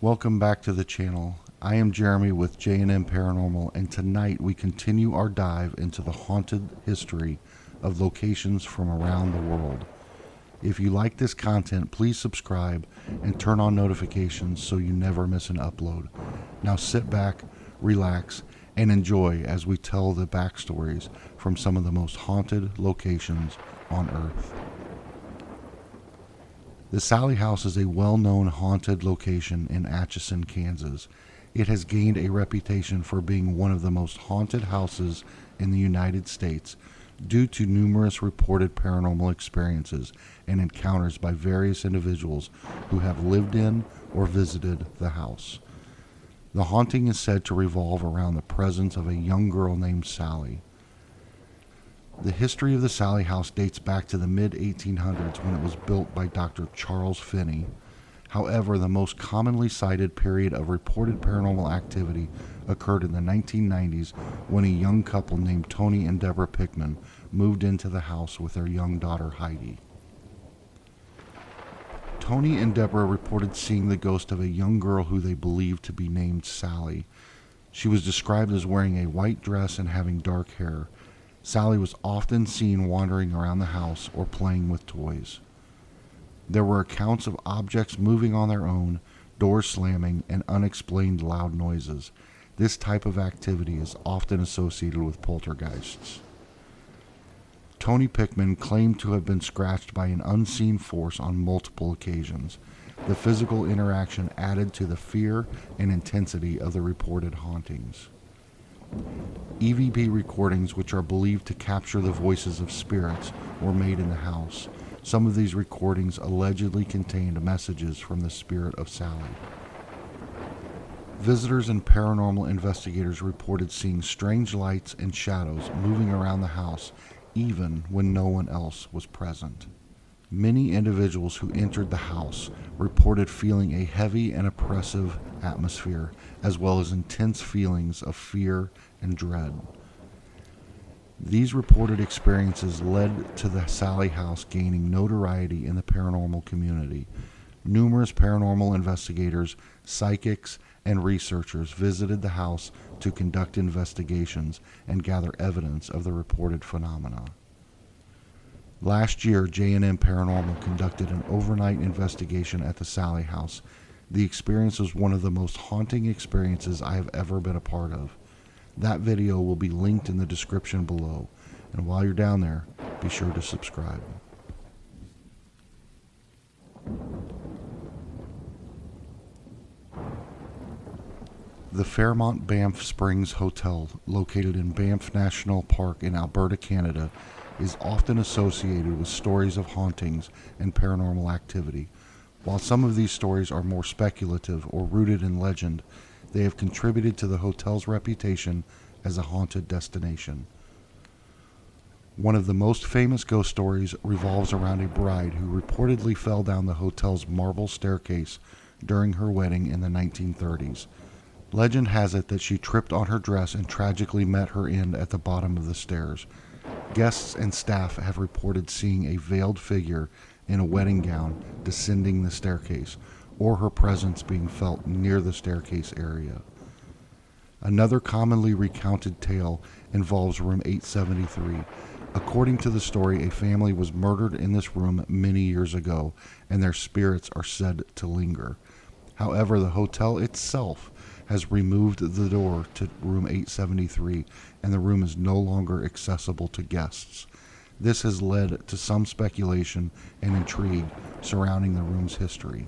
Welcome back to the channel. I am Jeremy with J&M Paranormal, and tonight we continue our dive into the haunted history of locations from around the world. If you like this content, please subscribe and turn on notifications so you never miss an upload. Now sit back, relax, and enjoy as we tell the backstories from some of the most haunted locations on Earth. The Sallie House is a well-known haunted location in Atchison, Kansas. It has gained a reputation for being one of the most haunted houses in the United States due to numerous reported paranormal experiences and encounters by various individuals who have lived in or visited the house. The haunting is said to revolve around the presence of a young girl named Sally. The history of the Sallie House dates back to the mid-1800s when it was built by Dr. Charles Finney. However, the most commonly cited period of reported paranormal activity occurred in the 1990s when a young couple named Tony and Deborah Pickman moved into the house with their young daughter Heidi. Tony and Deborah reported seeing the ghost of a young girl who they believed to be named Sally. She was described as wearing a white dress and having dark hair. Sally was often seen wandering around the house or playing with toys. There were accounts of objects moving on their own, doors slamming, and unexplained loud noises. This type of activity is often associated with poltergeists. Tony Pickman claimed to have been scratched by an unseen force on multiple occasions. The physical interaction added to the fear and intensity of the reported hauntings. EVP recordings, which are believed to capture the voices of spirits, were made in the house. Some of these recordings allegedly contained messages from the spirit of Sally. Visitors and paranormal investigators reported seeing strange lights and shadows moving around the house, even when no one else was present. Many individuals who entered the house reported feeling a heavy and oppressive atmosphere, as well as intense feelings of fear and dread. These reported experiences led to the Sallie House gaining notoriety in the paranormal community. Numerous paranormal investigators, psychics, and researchers visited the house to conduct investigations and gather evidence of the reported phenomena. Last year, J&M Paranormal conducted an overnight investigation at the Sallie House. The experience was one of the most haunting experiences I have ever been a part of. That video will be linked in the description below, and while you're down there, be sure to subscribe. The Fairmont Banff Springs Hotel, located in Banff National Park in Alberta, Canada, is often associated with stories of hauntings and paranormal activity. While some of these stories are more speculative or rooted in legend, they have contributed to the hotel's reputation as a haunted destination. One of the most famous ghost stories revolves around a bride who reportedly fell down the hotel's marble staircase during her wedding in the 1930s. Legend has it that she tripped on her dress and tragically met her end at the bottom of the stairs. Guests and staff have reported seeing a veiled figure in a wedding gown descending the staircase, or her presence being felt near the staircase area. Another commonly recounted tale involves room 873. According to the story, a family was murdered in this room many years ago, and their spirits are said to linger. However, the hotel itself has removed the door to room 873, and the room is no longer accessible to guests. This has led to some speculation and intrigue surrounding the room's history.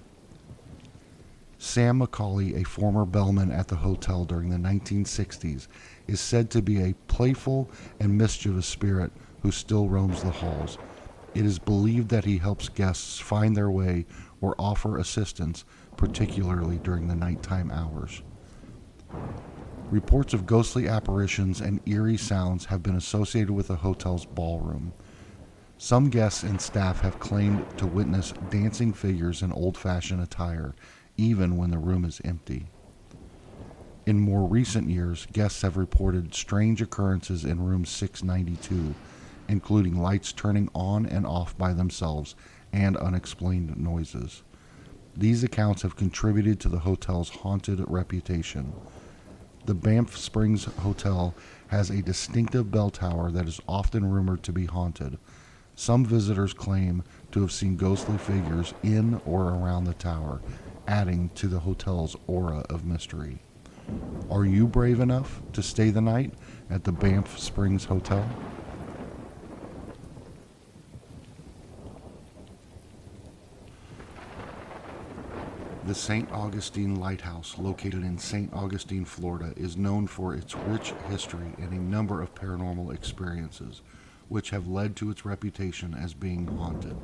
Sam McCauley, a former bellman at the hotel during the 1960s, is said to be a playful and mischievous spirit who still roams the halls. It is believed that he helps guests find their way or offer assistance, particularly during the nighttime hours. Reports of ghostly apparitions and eerie sounds have been associated with the hotel's ballroom. Some guests and staff have claimed to witness dancing figures in old-fashioned attire, even when the room is empty. In more recent years, guests have reported strange occurrences in room 692, including lights turning on and off by themselves and unexplained noises. These accounts have contributed to the hotel's haunted reputation. The Banff Springs Hotel has a distinctive bell tower that is often rumored to be haunted. Some visitors claim to have seen ghostly figures in or around the tower, adding to the hotel's aura of mystery. Are you brave enough to stay the night at the Banff Springs Hotel? The St. Augustine Lighthouse, located in St. Augustine, Florida, is known for its rich history and a number of paranormal experiences, which have led to its reputation as being haunted.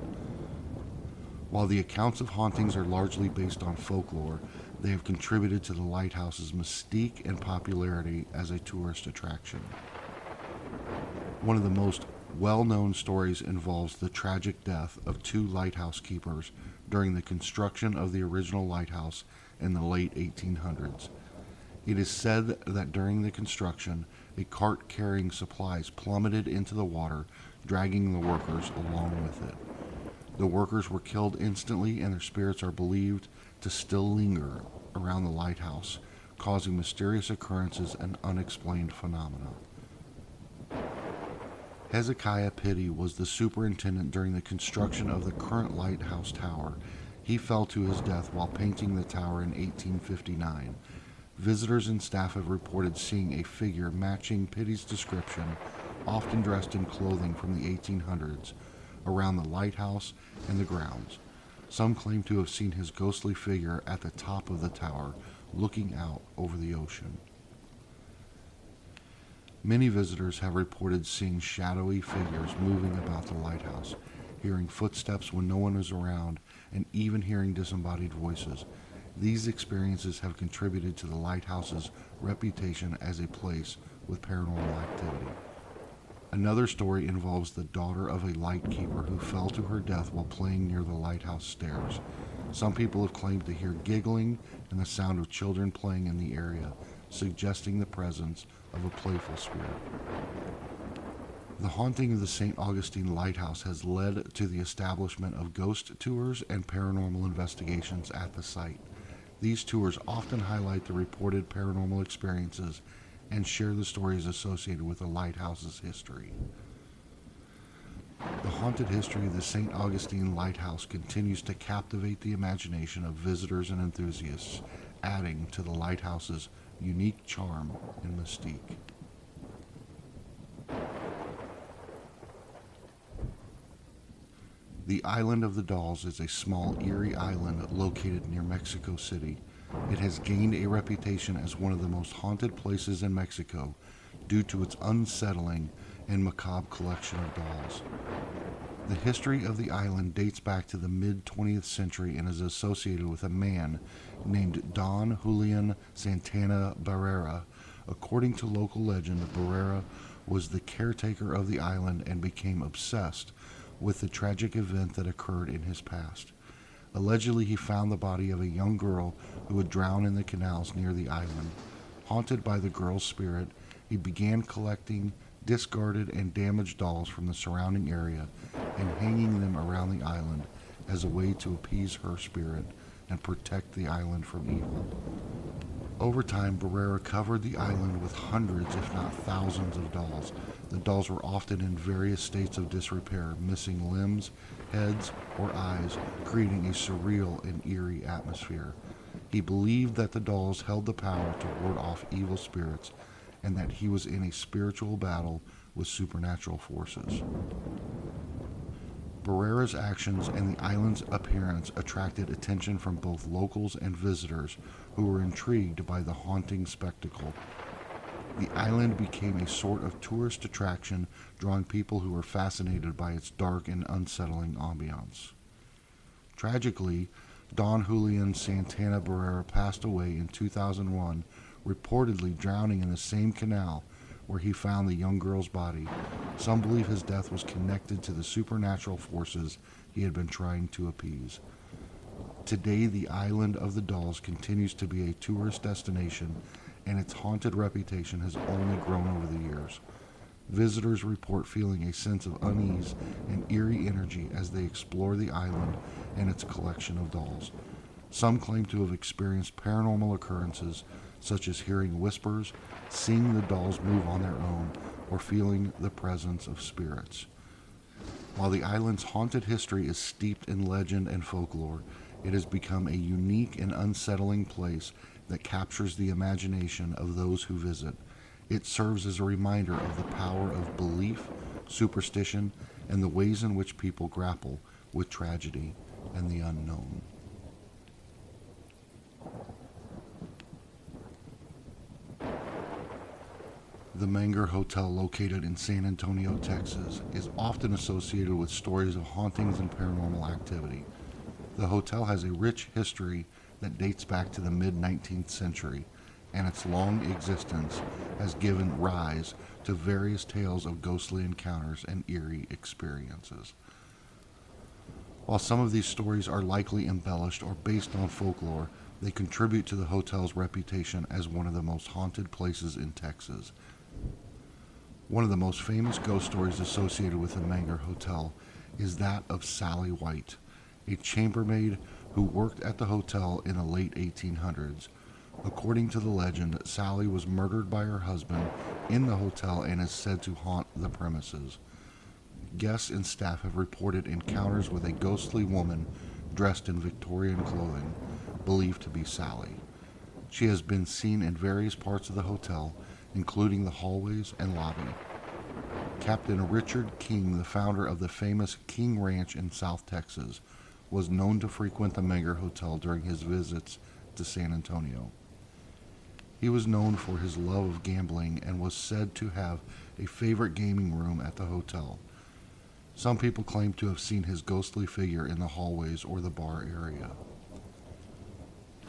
While the accounts of hauntings are largely based on folklore, they have contributed to the lighthouse's mystique and popularity as a tourist attraction. One of the most well-known stories involves the tragic death of two lighthouse keepers during the construction of the original lighthouse in the late 1800s. It is said that during the construction, a cart carrying supplies plummeted into the water, dragging the workers along with it. The workers were killed instantly, and their spirits are believed to still linger around the lighthouse, causing mysterious occurrences and unexplained phenomena. Hezekiah Pitty was the superintendent during the construction of the current lighthouse tower. He fell to his death while painting the tower in 1859. Visitors and staff have reported seeing a figure matching Pitty's description, often dressed in clothing from the 1800s, around the lighthouse and the grounds. Some claim to have seen his ghostly figure at the top of the tower, looking out over the ocean. Many visitors have reported seeing shadowy figures moving about the lighthouse, hearing footsteps when no one is around, and even hearing disembodied voices. These experiences have contributed to the lighthouse's reputation as a place with paranormal activity. Another story involves the daughter of a lightkeeper who fell to her death while playing near the lighthouse stairs. Some people have claimed to hear giggling and the sound of children playing in the area, suggesting the presence of a playful spirit. The haunting of the St. Augustine Lighthouse has led to the establishment of ghost tours and paranormal investigations at the site. These tours often highlight the reported paranormal experiences and share the stories associated with the lighthouse's history. The haunted history of the St. Augustine Lighthouse continues to captivate the imagination of visitors and enthusiasts, adding to the lighthouse's unique charm and mystique. The Island of the Dolls is a small, eerie island located near Mexico City. It has gained a reputation as one of the most haunted places in Mexico due to its unsettling and macabre collection of dolls. The history of the island dates back to the mid-20th century and is associated with a man named Don Julian Santana Barrera. According to local legend, Barrera was the caretaker of the island and became obsessed with the tragic event that occurred in his past. Allegedly, he found the body of a young girl who had drowned in the canals near the island. Haunted by the girl's spirit, he began collecting discarded and damaged dolls from the surrounding area and hanging them around the island as a way to appease her spirit and protect the island from evil. Over time, Barrera covered the island with hundreds, if not thousands, of dolls. The dolls were often in various states of disrepair, missing limbs, heads, or eyes, creating a surreal and eerie atmosphere. He believed that the dolls held the power to ward off evil spirits and that he was in a spiritual battle with supernatural forces. Barrera's actions and the island's appearance attracted attention from both locals and visitors who were intrigued by the haunting spectacle. The island became a sort of tourist attraction, drawing people who were fascinated by its dark and unsettling ambiance. Tragically, Don Julian Santana Barrera passed away in 2001, reportedly drowning in the same canal where he found the young girl's body. Some believe his death was connected to the supernatural forces he had been trying to appease. Today, the Island of the Dolls continues to be a tourist destination, and its haunted reputation has only grown over the years. Visitors report feeling a sense of unease and eerie energy as they explore the island and its collection of dolls. Some claim to have experienced paranormal occurrences, such as hearing whispers, seeing the dolls move on their own, or feeling the presence of spirits. While the island's haunted history is steeped in legend and folklore, it has become a unique and unsettling place that captures the imagination of those who visit. It serves as a reminder of the power of belief, superstition, and the ways in which people grapple with tragedy and the unknown. The Menger Hotel, located in San Antonio, Texas, is often associated with stories of hauntings and paranormal activity. The hotel has a rich history that dates back to the mid-19th century, and its long existence has given rise to various tales of ghostly encounters and eerie experiences. While some of these stories are likely embellished or based on folklore, they contribute to the hotel's reputation as one of the most haunted places in Texas. One of the most famous ghost stories associated with the Menger Hotel is that of Sally White, a chambermaid who worked at the hotel in the late 1800s. According to the legend, Sally was murdered by her husband in the hotel and is said to haunt the premises. Guests and staff have reported encounters with a ghostly woman dressed in Victorian clothing, believed to be Sally. She has been seen in various parts of the hotel, including the hallways and lobby. Captain Richard King, the founder of the famous King Ranch in South Texas, was known to frequent the Menger Hotel during his visits to San Antonio. He was known for his love of gambling and was said to have a favorite gaming room at the hotel. Some people claim to have seen his ghostly figure in the hallways or the bar area.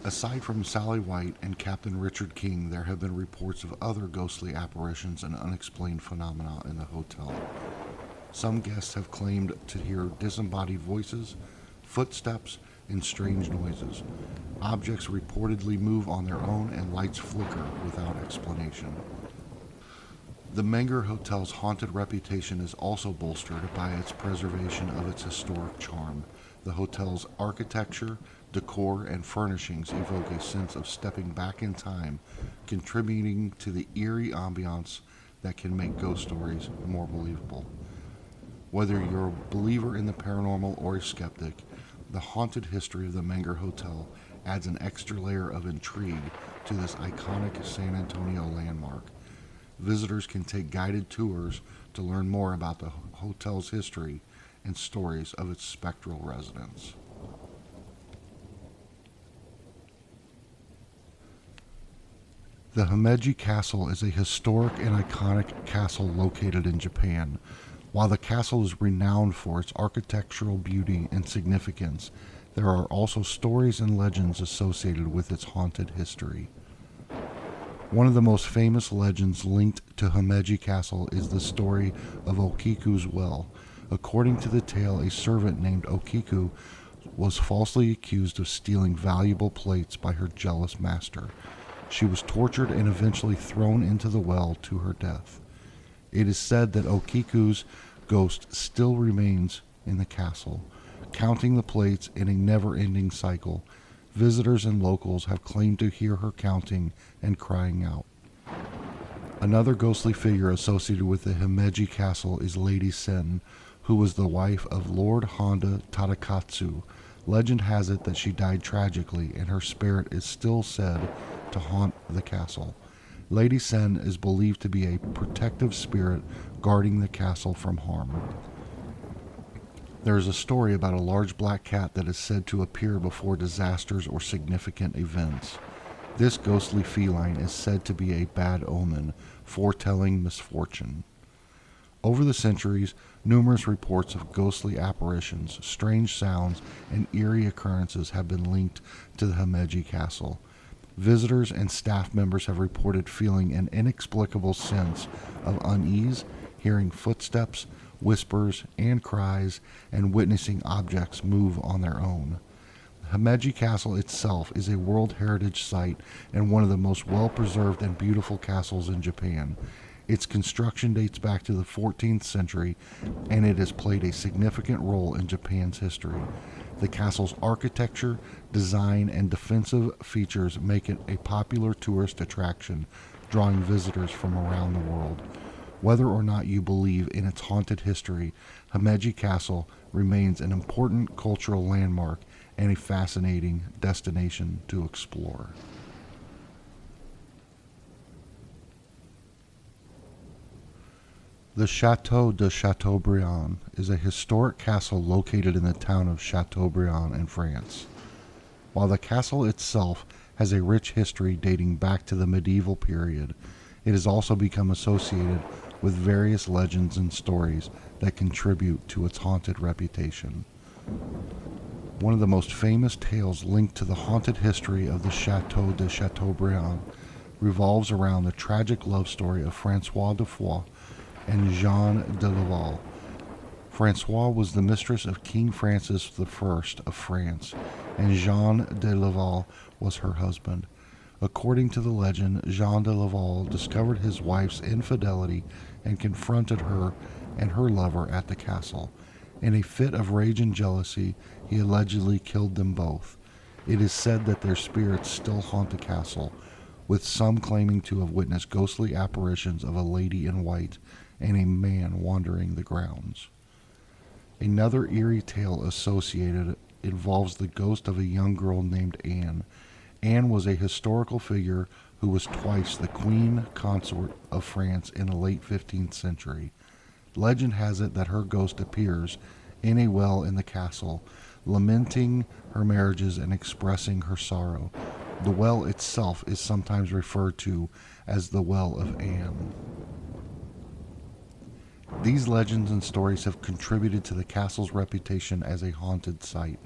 Aside from Sally White and Captain Richard King, there have been reports of other ghostly apparitions and unexplained phenomena in the hotel. Some guests have claimed to hear disembodied voices, footsteps, and strange noises. Objects reportedly move on their own and lights flicker without explanation. The Menger Hotel's haunted reputation is also bolstered by its preservation of its historic charm. The hotel's architecture, decor, and furnishings evoke a sense of stepping back in time, contributing to the eerie ambiance that can make ghost stories more believable. Whether you're a believer in the paranormal or a skeptic, the haunted history of the Menger Hotel adds an extra layer of intrigue to this iconic San Antonio landmark. Visitors can take guided tours to learn more about the hotel's history and stories of its spectral residents. The Himeji Castle is a historic and iconic castle located in Japan. While the castle is renowned for its architectural beauty and significance, there are also stories and legends associated with its haunted history. One of the most famous legends linked to Himeji Castle is the story of Okiku's well. According to the tale, a servant named Okiku was falsely accused of stealing valuable plates by her jealous master. She was tortured and eventually thrown into the well to her death. It is said that Okiku's ghost still remains in the castle, counting the plates in a never-ending cycle. Visitors and locals have claimed to hear her counting and crying out. Another ghostly figure associated with the Himeji Castle is Lady Sen, who was the wife of Lord Honda Tadakatsu. Legend has it that she died tragically, and her spirit is still said to haunt the castle. Lady Sen is believed to be a protective spirit guarding the castle from harm. There is a story about a large black cat that is said to appear before disasters or significant events. This ghostly feline is said to be a bad omen, foretelling misfortune. Over the centuries, numerous reports of ghostly apparitions, strange sounds, and eerie occurrences have been linked to the Himeji Castle. Visitors and staff members have reported feeling an inexplicable sense of unease, hearing footsteps, whispers, and cries, and witnessing objects move on their own. Himeji Castle itself is a World Heritage Site and one of the most well-preserved and beautiful castles in Japan. Its construction dates back to the 14th century, and it has played a significant role in Japan's history. The castle's architecture, design, and defensive features make it a popular tourist attraction, drawing visitors from around the world. Whether or not you believe in its haunted history, Himeji Castle remains an important cultural landmark and a fascinating destination to explore. The Chateau de Chateaubriand is a historic castle located in the town of Chateaubriand in France. While the castle itself has a rich history dating back to the medieval period, it has also become associated with various legends and stories that contribute to its haunted reputation. One of the most famous tales linked to the haunted history of the Chateau de Chateaubriand revolves around the tragic love story of Francois de Foix and Jeanne de Laval. Francois was the mistress of King Francis I of France, and Jeanne de Laval was her husband. According to the legend, Jean de Laval discovered his wife's infidelity and confronted her and her lover at the castle. In a fit of rage and jealousy, he allegedly killed them both. It is said that their spirits still haunt the castle, with some claiming to have witnessed ghostly apparitions of a lady in white and a man wandering the grounds. Another eerie tale associated involves the ghost of a young girl named Anne. Anne was a historical figure who was twice the queen consort of France in the late 15th century. Legend has it that her ghost appears in a well in the castle, lamenting her marriages and expressing her sorrow. The well itself is sometimes referred to as the Well of Anne. These legends and stories have contributed to the castle's reputation as a haunted site.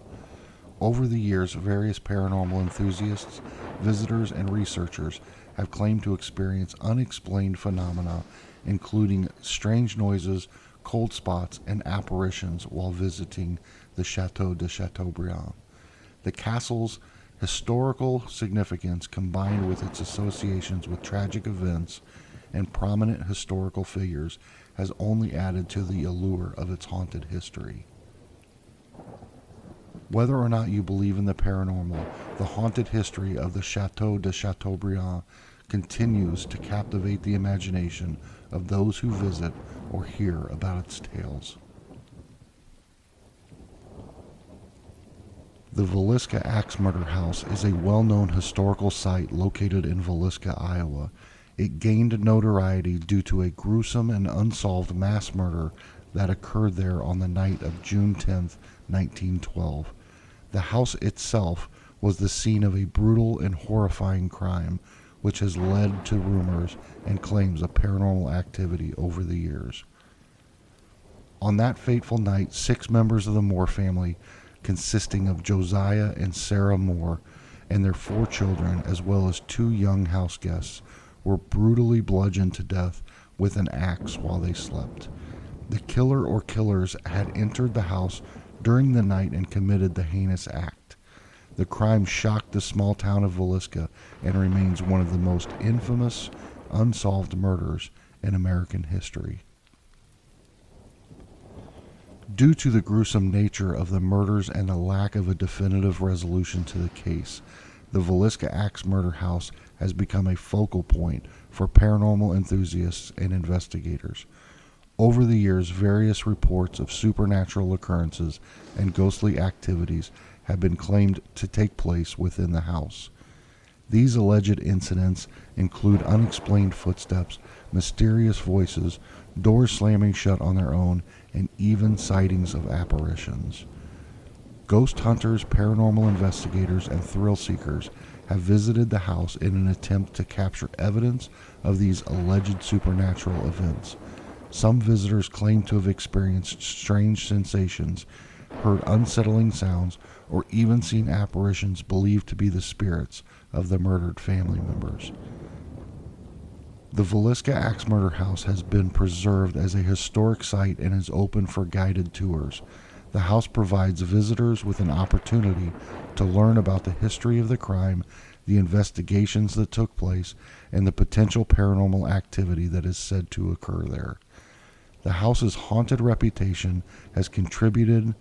Over the years, various paranormal enthusiasts, visitors, and researchers have claimed to experience unexplained phenomena, including strange noises, cold spots, and apparitions while visiting the Chateau de Chateaubriand. The castle's historical significance, combined with its associations with tragic events and prominent historical figures, has only added to the allure of its haunted history. Whether or not you believe in the paranormal, the haunted history of the Chateau de Chateaubriand continues to captivate the imagination of those who visit or hear about its tales. The Villisca Axe Murder House is a well-known historical site located in Villisca, Iowa. It gained notoriety due to a gruesome and unsolved mass murder that occurred there on the night of June 10, 1912. The house itself was the scene of a brutal and horrifying crime, which has led to rumors and claims of paranormal activity over the years. On that fateful night, 6 members of the Moore family, consisting of Josiah and Sarah Moore and their 4 children, as well as 2 young house guests, were brutally bludgeoned to death with an axe while they slept. The killer or killers had entered the house during the night and committed the heinous act. The crime shocked the small town of Villisca and remains one of the most infamous unsolved murders in American history. Due to the gruesome nature of the murders and the lack of a definitive resolution to the case, the Villisca Axe Murder House has become a focal point for paranormal enthusiasts and investigators. Over the years, various reports of supernatural occurrences and ghostly activities have been claimed to take place within the house. These alleged incidents include unexplained footsteps, mysterious voices, doors slamming shut on their own, and even sightings of apparitions. Ghost hunters, paranormal investigators, and thrill seekers have visited the house in an attempt to capture evidence of these alleged supernatural events. Some visitors claim to have experienced strange sensations, heard unsettling sounds, or even seen apparitions believed to be the spirits of the murdered family members. The Villisca Axe Murder House has been preserved as a historic site and is open for guided tours. The house provides visitors with an opportunity to learn about the history of the crime, the investigations that took place, and the potential paranormal activity that is said to occur there. The house's haunted reputation has contributed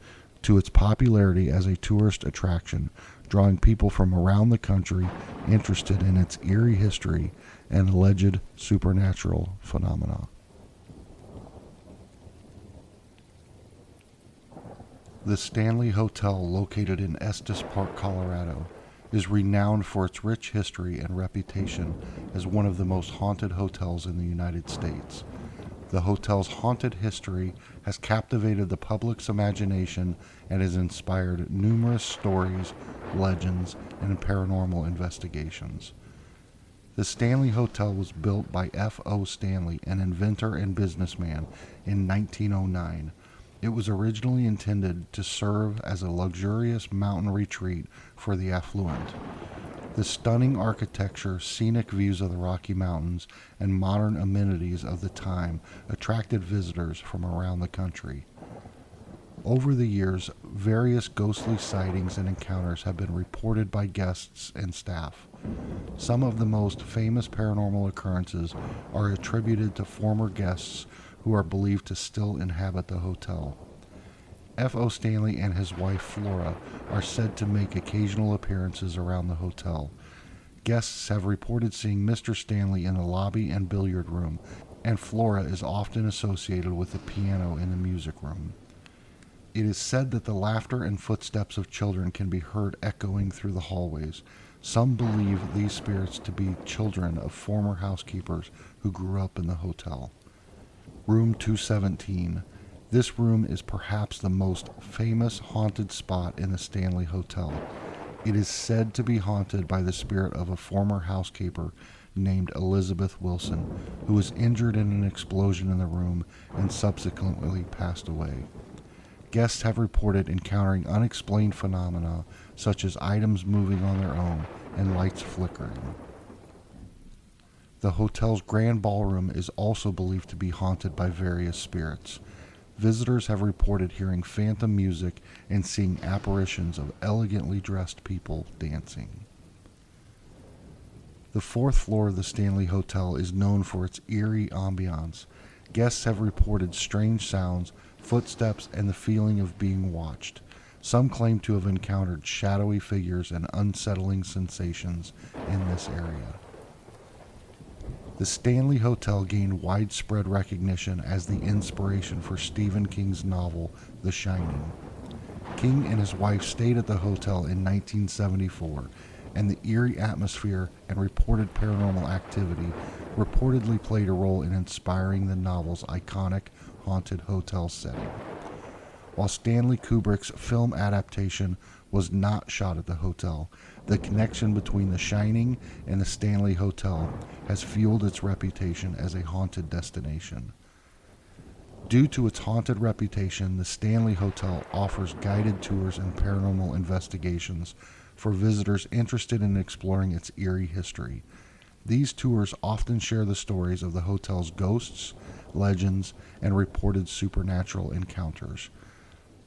to its popularity as a tourist attraction, drawing people from around the country interested in its eerie history and alleged supernatural phenomena. The Stanley Hotel, located in Estes Park, Colorado, is renowned for its rich history and reputation as one of the most haunted hotels in the United States. The hotel's haunted history has captivated the public's imagination and has inspired numerous stories, legends, and paranormal investigations. The Stanley Hotel was built by F.O. Stanley, an inventor and businessman, in 1909. It was originally intended to serve as a luxurious mountain retreat for the affluent. The stunning architecture, scenic views of the Rocky Mountains, and modern amenities of the time attracted visitors from around the country. Over the years, various ghostly sightings and encounters have been reported by guests and staff. Some of the most famous paranormal occurrences are attributed to former guests who are believed to still inhabit the hotel. F.O. Stanley and his wife Flora are said to make occasional appearances around the hotel. Guests have reported seeing Mr. Stanley in the lobby and billiard room, and Flora is often associated with the piano in the music room. It is said that the laughter and footsteps of children can be heard echoing through the hallways. Some believe these spirits to be children of former housekeepers who grew up in the hotel. Room 217. This room is perhaps the most famous haunted spot in the Stanley Hotel. It is said to be haunted by the spirit of a former housekeeper named Elizabeth Wilson, who was injured in an explosion in the room and subsequently passed away. Guests have reported encountering unexplained phenomena such as items moving on their own and lights flickering. The hotel's grand ballroom is also believed to be haunted by various spirits. Visitors have reported hearing phantom music and seeing apparitions of elegantly dressed people dancing. The fourth floor of the Stanley Hotel is known for its eerie ambiance. Guests have reported strange sounds, footsteps, and the feeling of being watched. Some claim to have encountered shadowy figures and unsettling sensations in this area. The Stanley Hotel gained widespread recognition as the inspiration for Stephen King's novel, The Shining. King and his wife stayed at the hotel in 1974, and the eerie atmosphere and reported paranormal activity reportedly played a role in inspiring the novel's iconic haunted hotel setting. While Stanley Kubrick's film adaptation was not shot at the hotel, the connection between The Shining and the Stanley Hotel has fueled its reputation as a haunted destination. Due to its haunted reputation, the Stanley Hotel offers guided tours and paranormal investigations for visitors interested in exploring its eerie history. These tours often share the stories of the hotel's ghosts, legends, and reported supernatural encounters.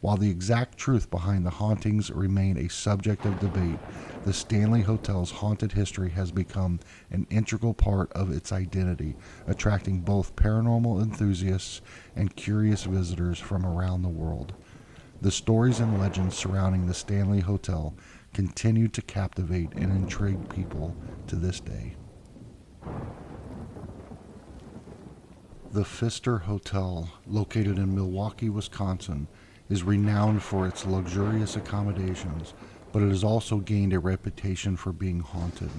While the exact truth behind the hauntings remain a subject of debate, the Stanley Hotel's haunted history has become an integral part of its identity, attracting both paranormal enthusiasts and curious visitors from around the world. The stories and legends surrounding the Stanley Hotel continue to captivate and intrigue people to this day. The Pfister Hotel, located in Milwaukee, Wisconsin, is renowned for its luxurious accommodations, but it has also gained a reputation for being haunted.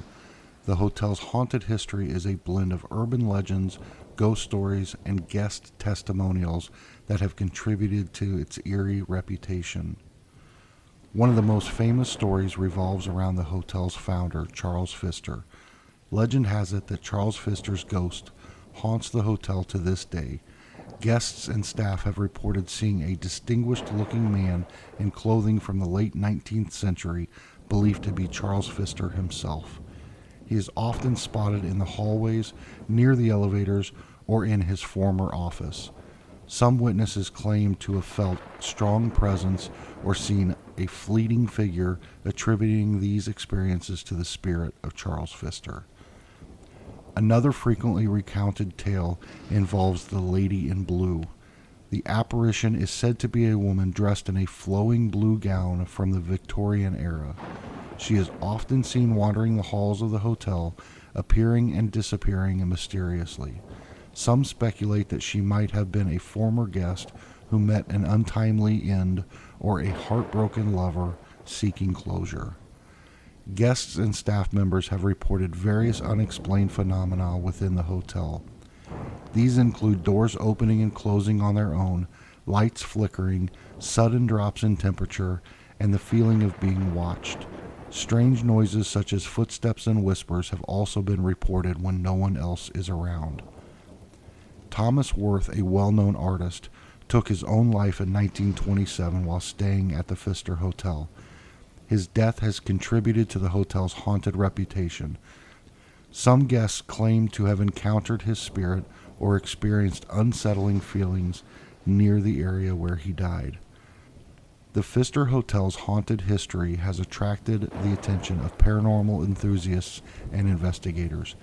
The hotel's haunted history is a blend of urban legends, ghost stories, and guest testimonials that have contributed to its eerie reputation. One of the most famous stories revolves around the hotel's founder, Charles Pfister. Legend has it that Charles Pfister's ghost haunts the hotel to this day. Guests and staff have reported seeing a distinguished-looking man in clothing from the late 19th century, believed to be Charles Pfister himself. He is often spotted in the hallways, near the elevators, or in his former office. Some witnesses claim to have felt strong presence or seen a fleeting figure, attributing these experiences to the spirit of Charles Pfister. Another frequently recounted tale involves the Lady in Blue. The apparition is said to be a woman dressed in a flowing blue gown from the Victorian era. She is often seen wandering the halls of the hotel, appearing and disappearing mysteriously. Some speculate that she might have been a former guest who met an untimely end or a heartbroken lover seeking closure. Guests and staff members have reported various unexplained phenomena within the hotel. These include doors opening and closing on their own, lights flickering, sudden drops in temperature, and the feeling of being watched. Strange noises such as footsteps and whispers have also been reported when no one else is around. Thomas Worth, a well-known artist, took his own life in 1927 while staying at the Pfister Hotel. His death has contributed to the hotel's haunted reputation. Some guests claim to have encountered his spirit or experienced unsettling feelings near the area where he died. The Pfister Hotel's haunted history has attracted the attention of paranormal enthusiasts and investigators.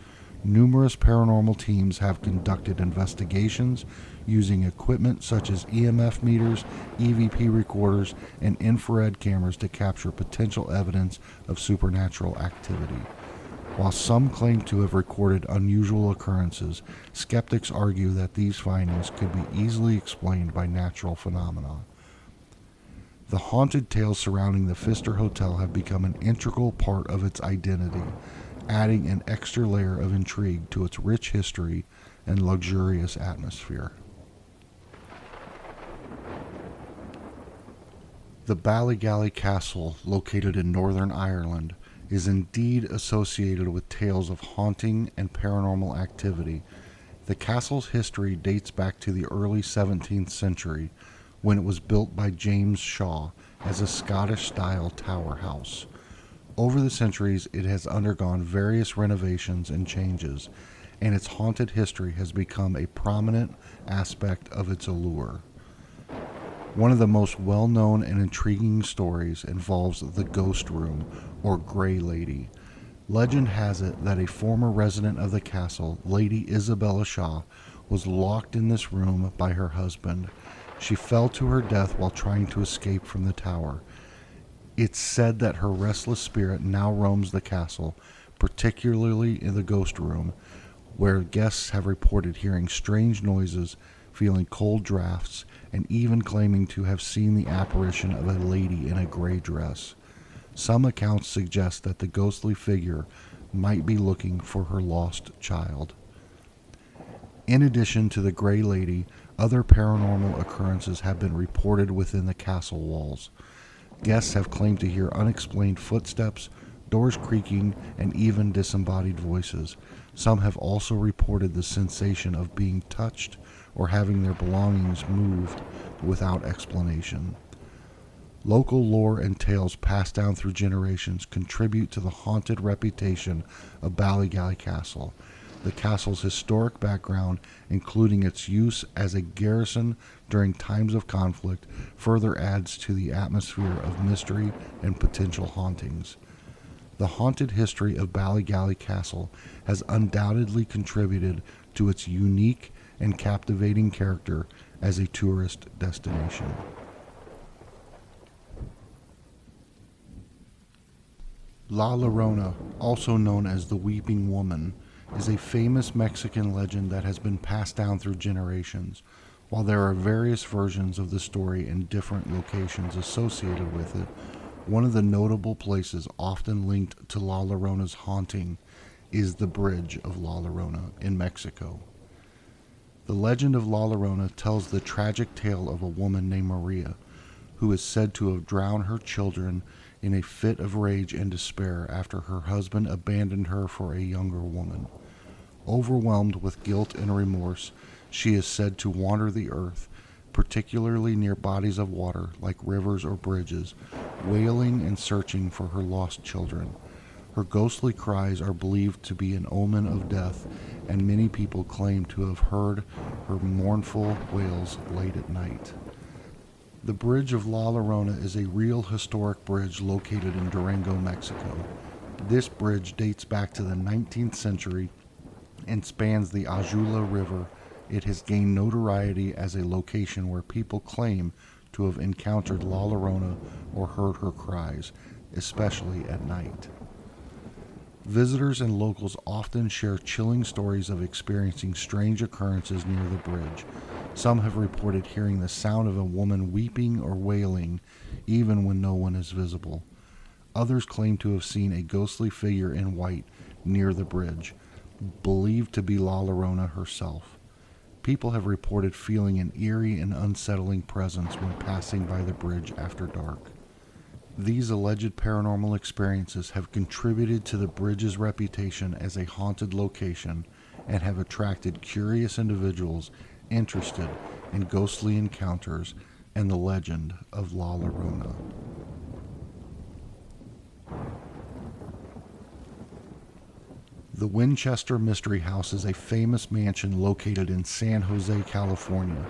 Numerous paranormal teams have conducted investigations using equipment such as EMF meters, EVP recorders, and infrared cameras to capture potential evidence of supernatural activity. While some claim to have recorded unusual occurrences, skeptics argue that these findings could be easily explained by natural phenomena. The haunted tales surrounding the Pfister Hotel have become an integral part of its identity, adding an extra layer of intrigue to its rich history and luxurious atmosphere. The Ballygally Castle, located in Northern Ireland, is indeed associated with tales of haunting and paranormal activity. The castle's history dates back to the early 17th century, when it was built by James Shaw as a Scottish-style tower house. Over the centuries, it has undergone various renovations and changes, and its haunted history has become a prominent aspect of its allure. One of the most well-known and intriguing stories involves the Ghost Room, or Grey Lady. Legend has it that a former resident of the castle, Lady Isabella Shaw, was locked in this room by her husband. She fell to her death while trying to escape from the tower. It's said that her restless spirit now roams the castle, particularly in the Ghost Room, where guests have reported hearing strange noises, feeling cold drafts, and even claiming to have seen the apparition of a lady in a gray dress. Some accounts suggest that the ghostly figure might be looking for her lost child. In addition to the Grey Lady, other paranormal occurrences have been reported within the castle walls. Guests have claimed to hear unexplained footsteps, doors creaking, and even disembodied voices. Some have also reported the sensation of being touched or having their belongings moved without explanation. Local lore and tales passed down through generations contribute to the haunted reputation of Ballygally Castle. The castle's historic background, including its use as a garrison during times of conflict, further adds to the atmosphere of mystery and potential hauntings. The haunted history of Ballygally Castle has undoubtedly contributed to its unique and captivating character as a tourist destination. La Llorona, also known as the Weeping Woman, is a famous Mexican legend that has been passed down through generations. While there are various versions of the story in different locations associated with it, one of the notable places often linked to La Llorona's haunting is the Bridge of La Llorona in Mexico. The legend of La Llorona tells the tragic tale of a woman named Maria, who is said to have drowned her children in a fit of rage and despair after her husband abandoned her for a younger woman. Overwhelmed with guilt and remorse, she is said to wander the earth, particularly near bodies of water like rivers or bridges, wailing and searching for her lost children. Her ghostly cries are believed to be an omen of death, and many people claim to have heard her mournful wails late at night. The Bridge of La Llorona is a real historic bridge located in Durango, Mexico. This bridge dates back to the 19th century and spans the Ajula River it has gained notoriety as a location where people claim to have encountered La Llorona or heard her cries, especially at night. Visitors and locals often share chilling stories of experiencing strange occurrences near the bridge. Some have reported hearing the sound of a woman weeping or wailing, even when no one is visible. Others claim to have seen a ghostly figure in white near the bridge, believed to be La Llorona herself. People have reported feeling an eerie and unsettling presence when passing by the bridge after dark. These alleged paranormal experiences have contributed to the bridge's reputation as a haunted location and have attracted curious individuals interested in ghostly encounters and the legend of La Llorona. The Winchester Mystery House is a famous mansion located in San Jose, California,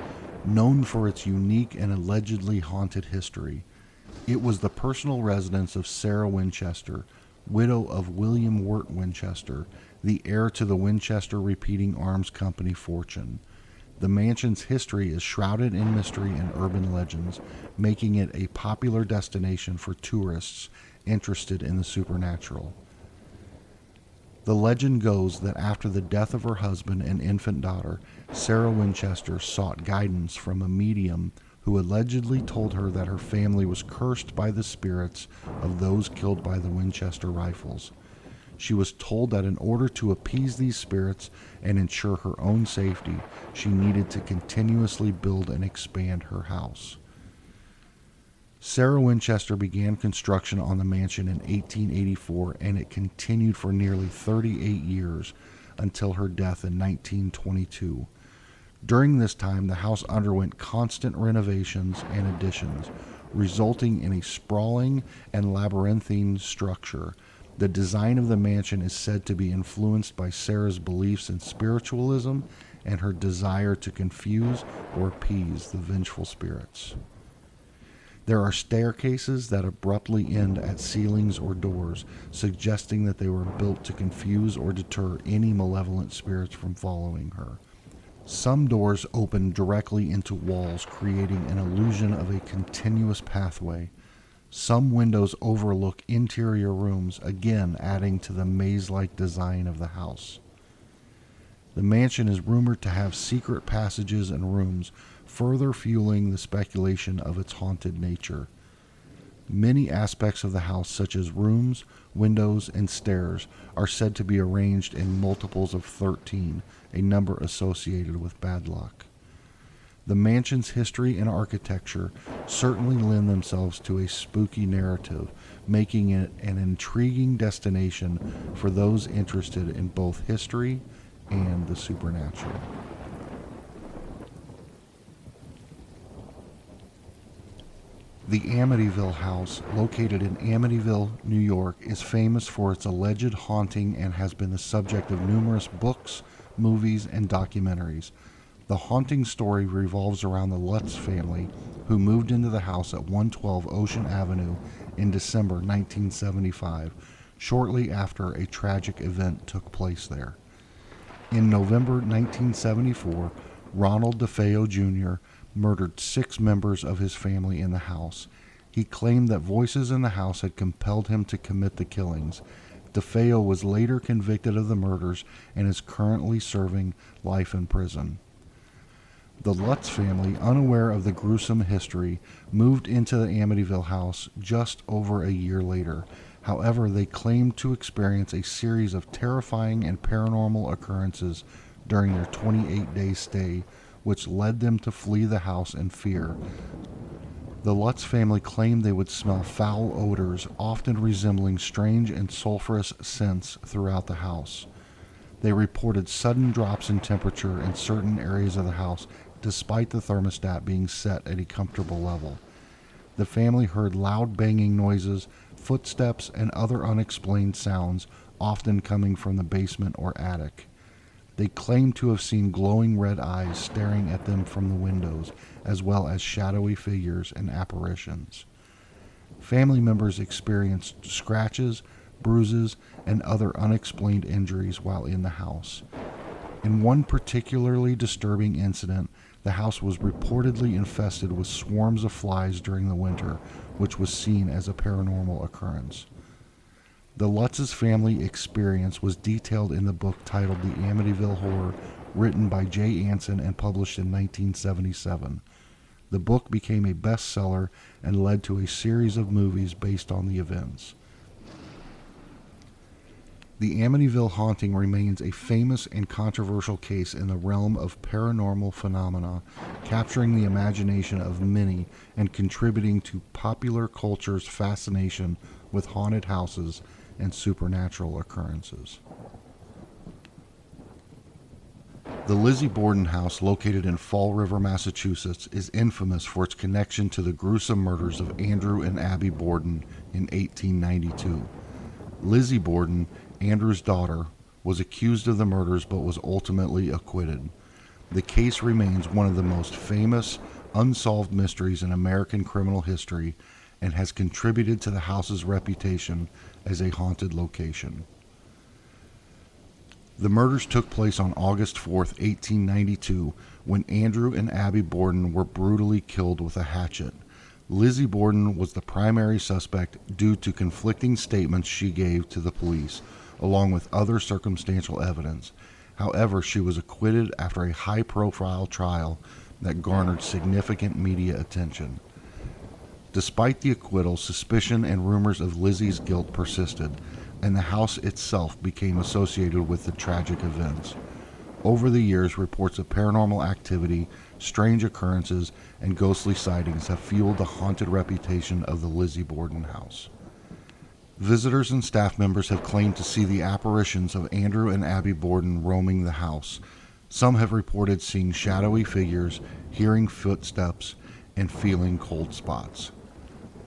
known for its unique and allegedly haunted history. It was the personal residence of Sarah Winchester, widow of William Wirt Winchester, the heir to the Winchester Repeating Arms Company fortune. The mansion's history is shrouded in mystery and urban legends, making it a popular destination for tourists interested in the supernatural. The legend goes that after the death of her husband and infant daughter, Sarah Winchester sought guidance from a medium who allegedly told her that her family was cursed by the spirits of those killed by the Winchester rifles. She was told that in order to appease these spirits and ensure her own safety, she needed to continuously build and expand her house. Sarah Winchester began construction on the mansion in 1884, and it continued for nearly 38 years until her death in 1922. During this time, the house underwent constant renovations and additions, resulting in a sprawling and labyrinthine structure. The design of the mansion is said to be influenced by Sarah's beliefs in spiritualism and her desire to confuse or appease the vengeful spirits. There are staircases that abruptly end at ceilings or doors, suggesting that they were built to confuse or deter any malevolent spirits from following her. Some doors open directly into walls, creating an illusion of a continuous pathway. Some windows overlook interior rooms, again adding to the maze-like design of the house. The mansion is rumored to have secret passages and rooms, further fueling the speculation of its haunted nature. Many aspects of the house, such as rooms, windows, and stairs, are said to be arranged in multiples of 13, a number associated with bad luck. The mansion's history and architecture certainly lend themselves to a spooky narrative, making it an intriguing destination for those interested in both history and the supernatural. The Amityville House, located in Amityville, New York, is famous for its alleged haunting and has been the subject of numerous books, movies, and documentaries. The haunting story revolves around the Lutz family, who moved into the house at 112 Ocean Avenue in December 1975, shortly after a tragic event took place there. In November 1974, Ronald DeFeo Jr. murdered 6 members of his family in the house. He claimed that voices in the house had compelled him to commit the killings. DeFeo was later convicted of the murders and is currently serving life in prison. The Lutz family, unaware of the gruesome history, moved into the Amityville house just over a year later. However, they claimed to experience a series of terrifying and paranormal occurrences during their 28-day stay, which led them to flee the house in fear. The Lutz family claimed they would smell foul odors, often resembling strange and sulfurous scents throughout the house. They reported sudden drops in temperature in certain areas of the house, despite the thermostat being set at a comfortable level. The family heard loud banging noises, footsteps, and other unexplained sounds, often coming from the basement or attic. They claimed to have seen glowing red eyes staring at them from the windows, as well as shadowy figures and apparitions. Family members experienced scratches, bruises, and other unexplained injuries while in the house. In one particularly disturbing incident, the house was reportedly infested with swarms of flies during the winter, which was seen as a paranormal occurrence. The Lutz's family experience was detailed in the book titled The Amityville Horror, written by Jay Anson and published in 1977. The book became a bestseller and led to a series of movies based on the events. The Amityville haunting remains a famous and controversial case in the realm of paranormal phenomena, capturing the imagination of many and contributing to popular culture's fascination with haunted houses and supernatural occurrences. The Lizzie Borden house, located in Fall River, Massachusetts, is infamous for its connection to the gruesome murders of Andrew and Abby Borden in 1892. Lizzie Borden, Andrew's daughter, was accused of the murders but was ultimately acquitted. The case remains one of the most famous unsolved mysteries in American criminal history and has contributed to the house's reputation as a haunted location. The murders took place on August 4, 1892, when Andrew and Abby Borden were brutally killed with a hatchet. Lizzie Borden was the primary suspect due to conflicting statements she gave to the police, along with other circumstantial evidence. However, she was acquitted after a high-profile trial that garnered significant media attention. Despite the acquittal, suspicion and rumors of Lizzie's guilt persisted, and the house itself became associated with the tragic events. Over the years, reports of paranormal activity, strange occurrences, and ghostly sightings have fueled the haunted reputation of the Lizzie Borden house. Visitors and staff members have claimed to see the apparitions of Andrew and Abby Borden roaming the house. Some have reported seeing shadowy figures, hearing footsteps, and feeling cold spots.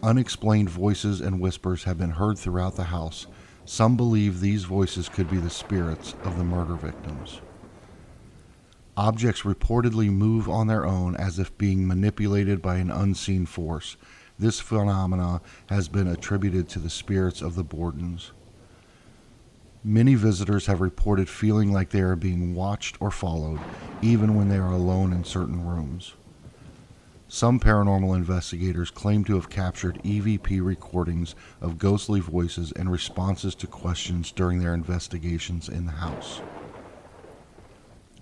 Unexplained voices and whispers have been heard throughout the house. Some believe these voices could be the spirits of the murder victims. Objects reportedly move on their own as if being manipulated by an unseen force. This phenomena has been attributed to the spirits of the Bordens. Many visitors have reported feeling like they are being watched or followed, even when they are alone in certain rooms. Some paranormal investigators claim to have captured EVP recordings of ghostly voices and responses to questions during their investigations in the house.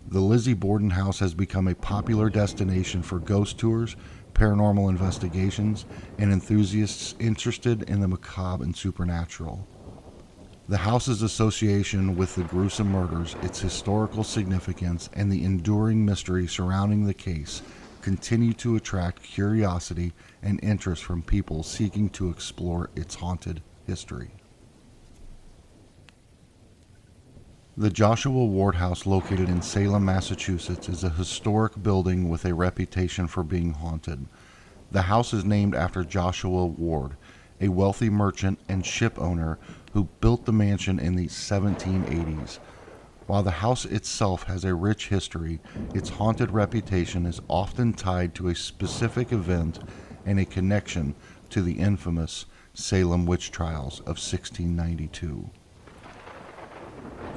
The Lizzie Borden house has become a popular destination for ghost tours, paranormal investigations, and enthusiasts interested in the macabre and supernatural. The house's association with the gruesome murders, its historical significance, and the enduring mystery surrounding the case continue to attract curiosity and interest from people seeking to explore its haunted history. The Joshua Ward House, located in Salem, Massachusetts, is a historic building with a reputation for being haunted. The house is named after Joshua Ward, a wealthy merchant and ship owner who built the mansion in the 1780s. While the house itself has a rich history, its haunted reputation is often tied to a specific event and a connection to the infamous Salem witch trials of 1692.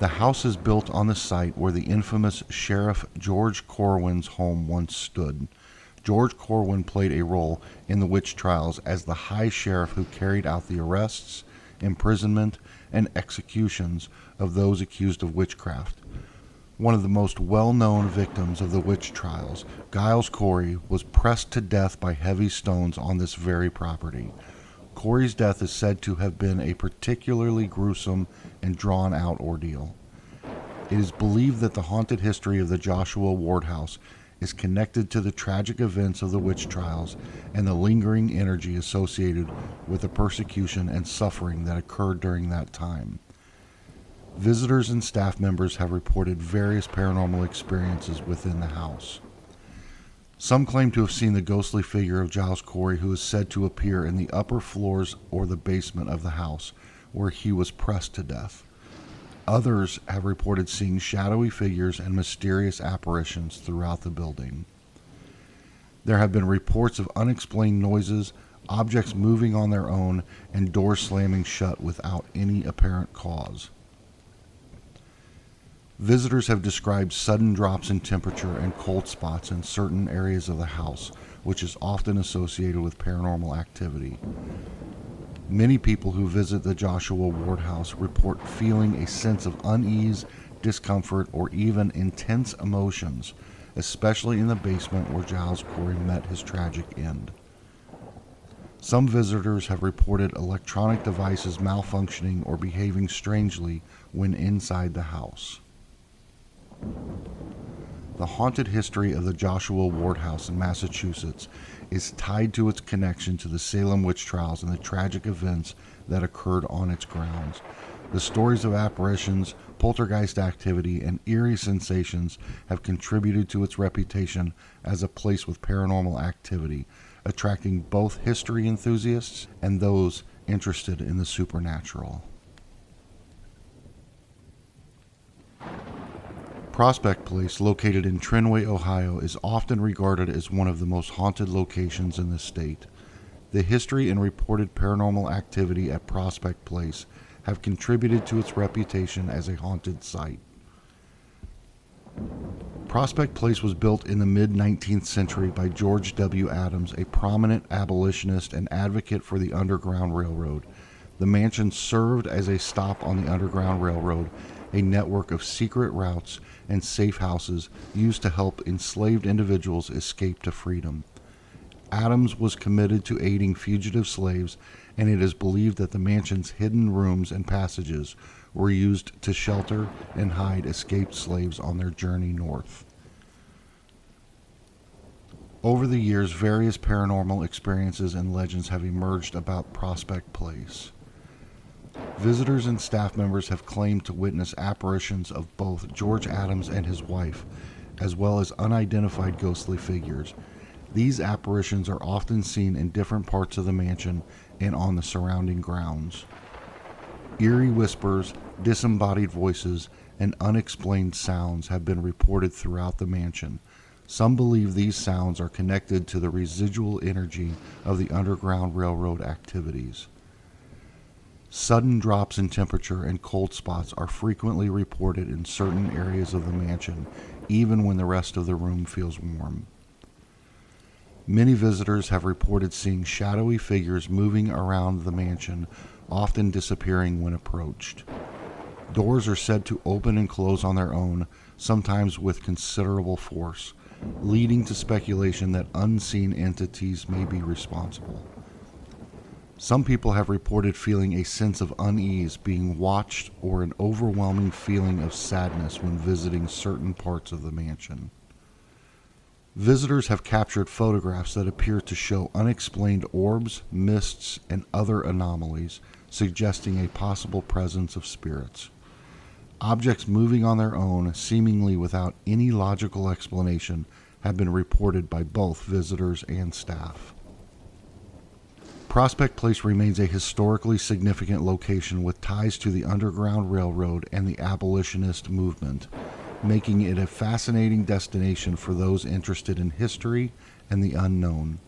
The house is built on the site where the infamous Sheriff George Corwin's home once stood. George Corwin played a role in the witch trials as the High Sheriff who carried out the arrests, imprisonment, and executions of those accused of witchcraft. One of the most well-known victims of the witch trials, Giles Corey, was pressed to death by heavy stones on this very property. Corey's death is said to have been a particularly gruesome and drawn-out ordeal. It is believed that the haunted history of the Joshua Ward House is connected to the tragic events of the witch trials and the lingering energy associated with the persecution and suffering that occurred during that time. Visitors and staff members have reported various paranormal experiences within the house. Some claim to have seen the ghostly figure of Giles Corey, who is said to appear in the upper floors or the basement of the house, where he was pressed to death. Others have reported seeing shadowy figures and mysterious apparitions throughout the building. There have been reports of unexplained noises, objects moving on their own, and doors slamming shut without any apparent cause. Visitors have described sudden drops in temperature and cold spots in certain areas of the house, which is often associated with paranormal activity. Many people who visit the Joshua Ward house report feeling a sense of unease, discomfort, or even intense emotions, especially in the basement where Giles Corey met his tragic end. Some visitors have reported electronic devices malfunctioning or behaving strangely when inside the house. The haunted history of the Joshua Ward house in Massachusetts is tied to its connection to the Salem witch trials and the tragic events that occurred on its grounds. The stories of apparitions, poltergeist activity, and eerie sensations have contributed to its reputation as a place with paranormal activity, attracting both history enthusiasts and those interested in the supernatural. Prospect Place, located in Trinway, Ohio, is often regarded as one of the most haunted locations in the state. The history and reported paranormal activity at Prospect Place have contributed to its reputation as a haunted site. Prospect Place was built in the mid-19th century by George W. Adams, a prominent abolitionist and advocate for the Underground Railroad. The mansion served as a stop on the Underground Railroad, a network of secret routes and safe houses used to help enslaved individuals escape to freedom. Adams was committed to aiding fugitive slaves, and it is believed that the mansion's hidden rooms and passages were used to shelter and hide escaped slaves on their journey north. Over the years, various paranormal experiences and legends have emerged about Prospect Place. Visitors and staff members have claimed to witness apparitions of both George Adams and his wife, as well as unidentified ghostly figures. These apparitions are often seen in different parts of the mansion and on the surrounding grounds. Eerie whispers, disembodied voices, and unexplained sounds have been reported throughout the mansion. Some believe these sounds are connected to the residual energy of the Underground Railroad activities. Sudden drops in temperature and cold spots are frequently reported in certain areas of the mansion, even when the rest of the room feels warm. Many visitors have reported seeing shadowy figures moving around the mansion, often disappearing when approached. Doors are said to open and close on their own, sometimes with considerable force, leading to speculation that unseen entities may be responsible. Some people have reported feeling a sense of unease, being watched, or an overwhelming feeling of sadness when visiting certain parts of the mansion. Visitors have captured photographs that appear to show unexplained orbs, mists, and other anomalies, suggesting a possible presence of spirits. Objects moving on their own, seemingly without any logical explanation, have been reported by both visitors and staff. Prospect Place remains a historically significant location with ties to the Underground Railroad and the abolitionist movement, making it a fascinating destination for those interested in history and the unknown.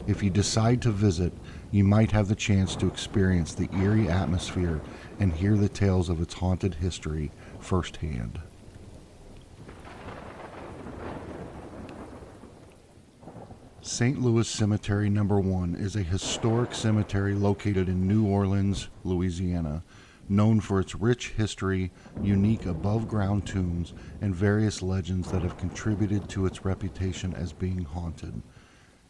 If you decide to visit, you might have the chance to experience the eerie atmosphere and hear the tales of its haunted history firsthand. St. Louis Cemetery No. 1 is a historic cemetery located in New Orleans, Louisiana, known for its rich history, unique above-ground tombs, and various legends that have contributed to its reputation as being haunted.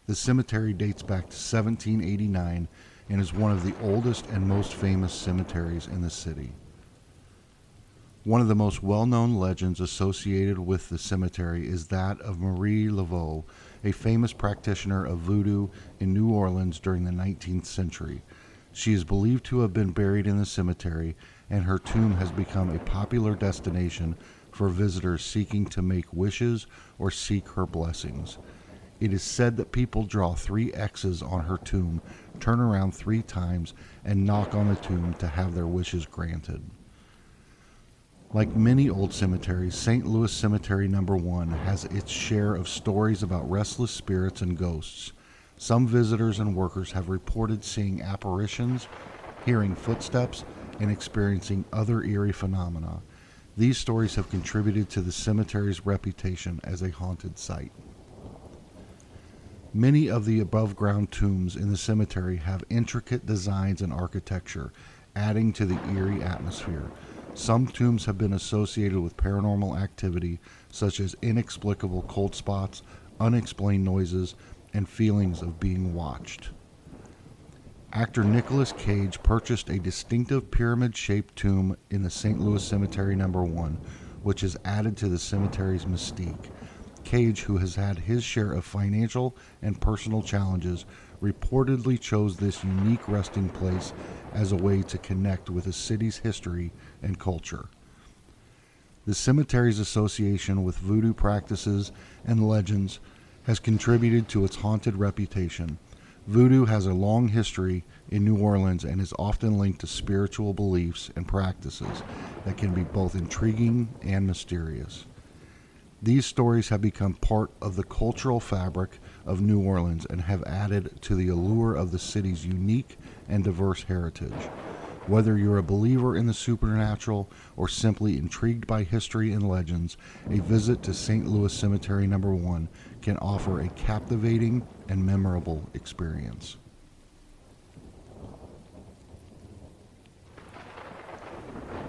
The cemetery dates back to 1789 and is one of the oldest and most famous cemeteries in the city. One of the most well-known legends associated with the cemetery is that of Marie Laveau, a famous practitioner of voodoo in New Orleans during the 19th century. She is believed to have been buried in the cemetery, and her tomb has become a popular destination for visitors seeking to make wishes or seek her blessings. It is said that people draw 3 X's on her tomb, turn around 3 times, and knock on the tomb to have their wishes granted. Like many old cemeteries, St. Louis Cemetery No. 1 has its share of stories about restless spirits and ghosts. Some visitors and workers have reported seeing apparitions, hearing footsteps, and experiencing other eerie phenomena. These stories have contributed to the cemetery's reputation as a haunted site. Many of the above-ground tombs in the cemetery have intricate designs and architecture, adding to the eerie atmosphere. Some tombs have been associated with paranormal activity, such as inexplicable cold spots, unexplained noises, and feelings of being watched. Actor Nicolas Cage purchased a distinctive pyramid-shaped tomb in the St. Louis Cemetery No. 1, which has added to the cemetery's mystique. Cage, who has had his share of financial and personal challenges, reportedly chose this unique resting place as a way to connect with the city's history and culture. The cemetery's association with voodoo practices and legends has contributed to its haunted reputation. Voodoo has a long history in New Orleans and is often linked to spiritual beliefs and practices that can be both intriguing and mysterious. These stories have become part of the cultural fabric of New Orleans and have added to the allure of the city's unique and diverse heritage. Whether you're a believer in the supernatural or simply intrigued by history and legends, a visit to St. Louis Cemetery No. 1 can offer a captivating and memorable experience.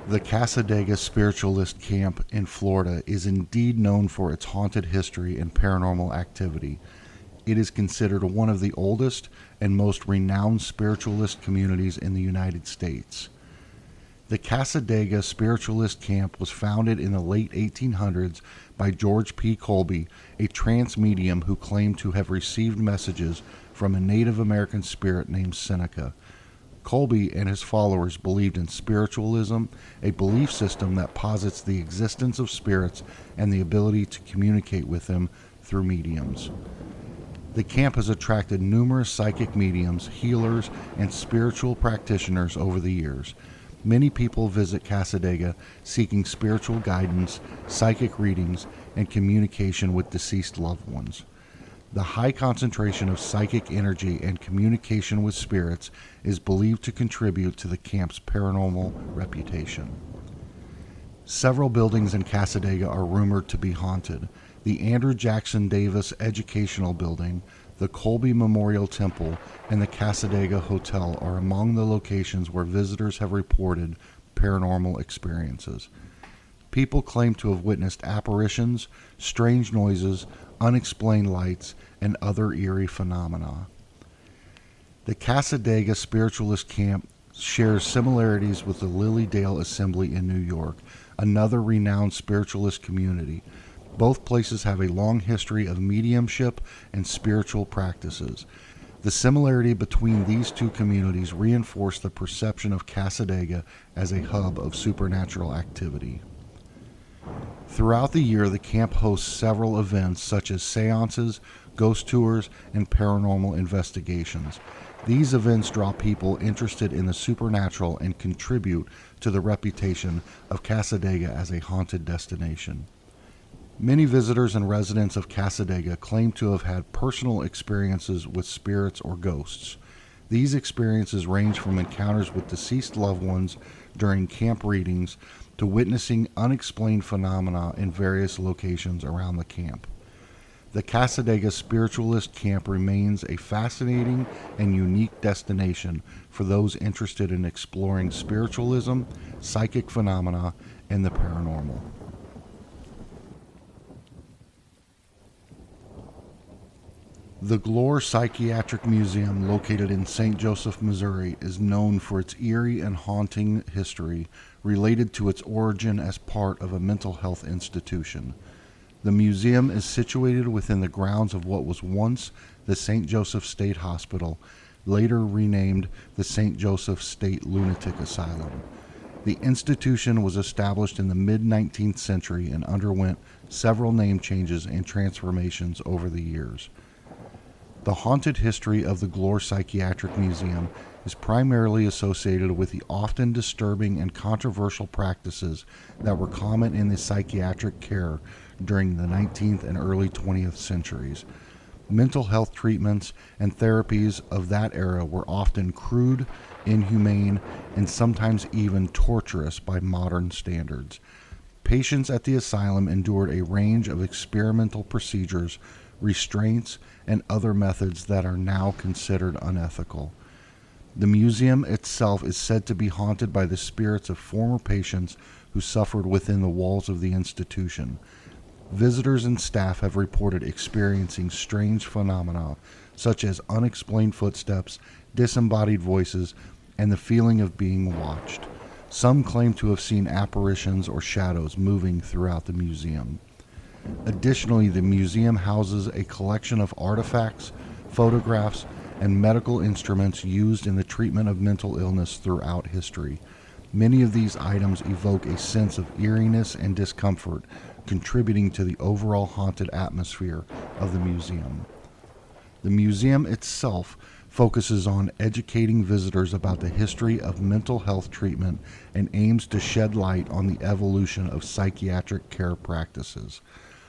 The Cassadaga Spiritualist Camp in Florida is indeed known for its haunted history and paranormal activity. It is considered one of the oldest and most renowned spiritualist communities in the United States. The Cassadaga Spiritualist Camp was founded in the late 1800s by George P. Colby, a trance medium who claimed to have received messages from a Native American spirit named Seneca. Colby and his followers believed in spiritualism, a belief system that posits the existence of spirits and the ability to communicate with them through mediums. The camp has attracted numerous psychic mediums, healers, and spiritual practitioners over the years. Many people visit Cassadaga seeking spiritual guidance, psychic readings, and communication with deceased loved ones. The high concentration of psychic energy and communication with spirits is believed to contribute to the camp's paranormal reputation. Several buildings in Cassadaga are rumored to be haunted. The Andrew Jackson Davis Educational Building, the Colby Memorial Temple, and the Cassadaga Hotel are among the locations where visitors have reported paranormal experiences. People claim to have witnessed apparitions, strange noises, unexplained lights, and other eerie phenomena. The Cassadaga Spiritualist Camp shares similarities with the Lily Dale Assembly in New York, another renowned spiritualist community. Both places have a long history of mediumship and spiritual practices. The similarity between these two communities reinforce the perception of Cassadaga as a hub of supernatural activity. Throughout the year, the camp hosts several events such as seances, ghost tours, and paranormal investigations. These events draw people interested in the supernatural and contribute to the reputation of Cassadaga as a haunted destination. Many visitors and residents of Cassadaga claim to have had personal experiences with spirits or ghosts. These experiences range from encounters with deceased loved ones during camp readings to witnessing unexplained phenomena in various locations around the camp. The Cassadaga Spiritualist Camp remains a fascinating and unique destination for those interested in exploring spiritualism, psychic phenomena, and the paranormal. The Glore Psychiatric Museum, located in St. Joseph, Missouri, is known for its eerie and haunting history related to its origin as part of a mental health institution. The museum is situated within the grounds of what was once the St. Joseph State Hospital, later renamed the St. Joseph State Lunatic Asylum. The institution was established in the mid-19th century and underwent several name changes and transformations over the years. The haunted history of the Glore Psychiatric Museum is primarily associated with the often disturbing and controversial practices that were common in the psychiatric care during the 19th and early 20th centuries. Mental health treatments and therapies of that era were often crude, inhumane, and sometimes even torturous by modern standards. Patients at the asylum endured a range of experimental procedures, restraints, and other methods that are now considered unethical. The museum itself is said to be haunted by the spirits of former patients who suffered within the walls of the institution. Visitors and staff have reported experiencing strange phenomena such as unexplained footsteps, disembodied voices, and the feeling of being watched. Some claim to have seen apparitions or shadows moving throughout the museum. Additionally, the museum houses a collection of artifacts, photographs, and medical instruments used in the treatment of mental illness throughout history. Many of these items evoke a sense of eeriness and discomfort, contributing to the overall haunted atmosphere of the museum. The museum itself focuses on educating visitors about the history of mental health treatment and aims to shed light on the evolution of psychiatric care practices.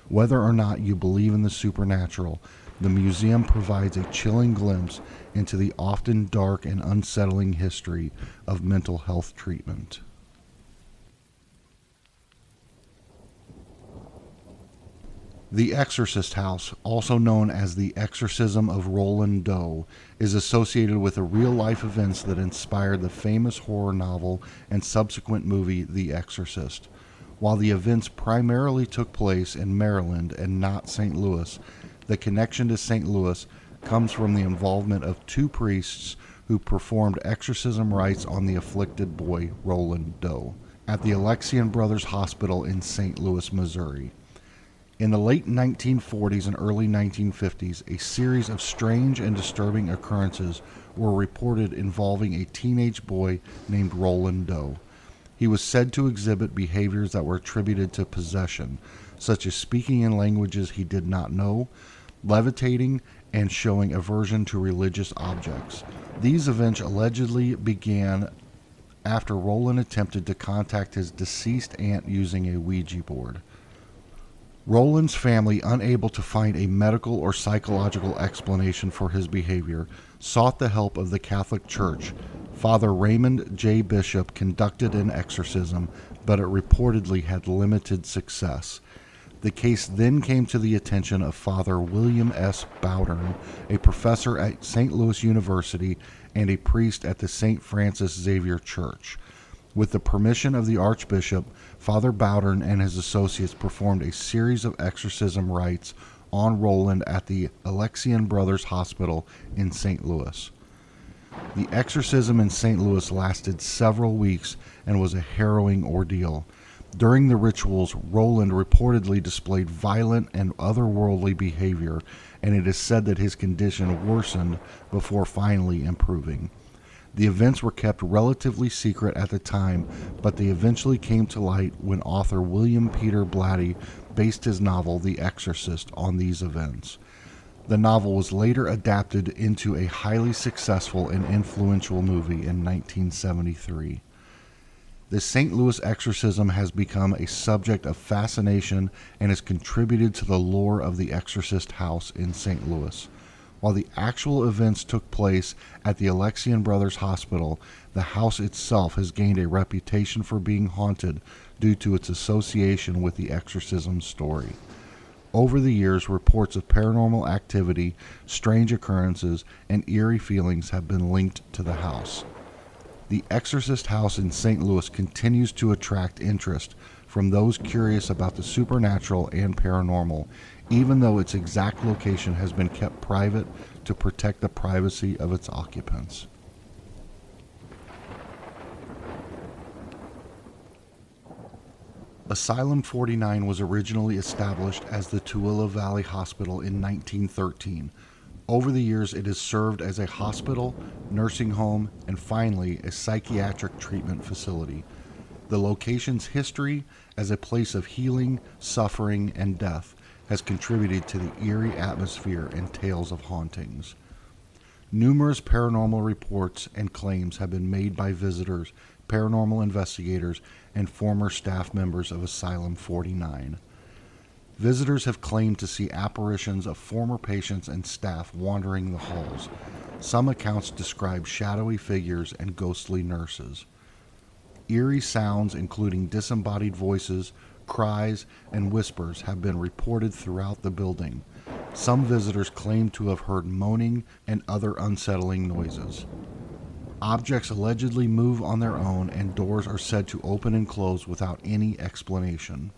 Whether or not you believe in the supernatural, the museum provides a chilling glimpse into the often dark and unsettling history of mental health treatment. The Exorcist House, also known as the Exorcism of Roland Doe, is associated with the real-life events that inspired the famous horror novel and subsequent movie The Exorcist. While the events primarily took place in Maryland and not St. Louis, the connection to St. Louis comes from the involvement of two priests who performed exorcism rites on the afflicted boy Roland Doe at the Alexian Brothers Hospital in St. Louis, Missouri. In the late 1940s and early 1950s, a series of strange and disturbing occurrences were reported involving a teenage boy named Roland Doe. He was said to exhibit behaviors that were attributed to possession, such as speaking in languages he did not know, levitating, and showing aversion to religious objects. These events allegedly began after Roland attempted to contact his deceased aunt using a Ouija board. Roland's family, unable to find a medical or psychological explanation for his behavior, sought the help of the Catholic Church. Father Raymond J. Bishop conducted an exorcism, but it reportedly had limited success. The case then came to the attention of Father William S. Borden, a professor at St. Louis University and a priest at the St. Francis Xavier Church. With the permission of the Archbishop, Father Bowden and his associates performed a series of exorcism rites on Roland at the Alexian Brothers Hospital in St. Louis. The exorcism in St. Louis lasted several weeks and was a harrowing ordeal. During the rituals, Roland reportedly displayed violent and otherworldly behavior, and it is said that his condition worsened before finally improving. The events were kept relatively secret at the time, but they eventually came to light when author William Peter Blatty based his novel The Exorcist on these events. The novel was later adapted into a highly successful and influential movie in 1973. The St. Louis exorcism has become a subject of fascination and has contributed to the lore of the Exorcist House in St. Louis. While the actual events took place at the Alexian Brothers Hospital, the house itself has gained a reputation for being haunted due to its association with the exorcism story. Over the years, reports of paranormal activity, strange occurrences, and eerie feelings have been linked to the house. The Exorcist House in St. Louis continues to attract interest from those curious about the supernatural and paranormal, even though its exact location has been kept private to protect the privacy of its occupants. Asylum 49 was originally established as the Tooele Valley Hospital in 1913. Over the years, it has served as a hospital, nursing home, and finally, a psychiatric treatment facility. The location's history as a place of healing, suffering, and death has contributed to the eerie atmosphere and tales of hauntings. Numerous paranormal reports and claims have been made by visitors, paranormal investigators, and former staff members of Asylum 49. Visitors have claimed to see apparitions of former patients and staff wandering the halls. Some accounts describe shadowy figures and ghostly nurses. Eerie sounds, including disembodied voices, cries, and whispers have been reported throughout the building. Some visitors claim to have heard moaning and other unsettling noises. Objects allegedly move on their own, and doors are said to open and close without any explanation.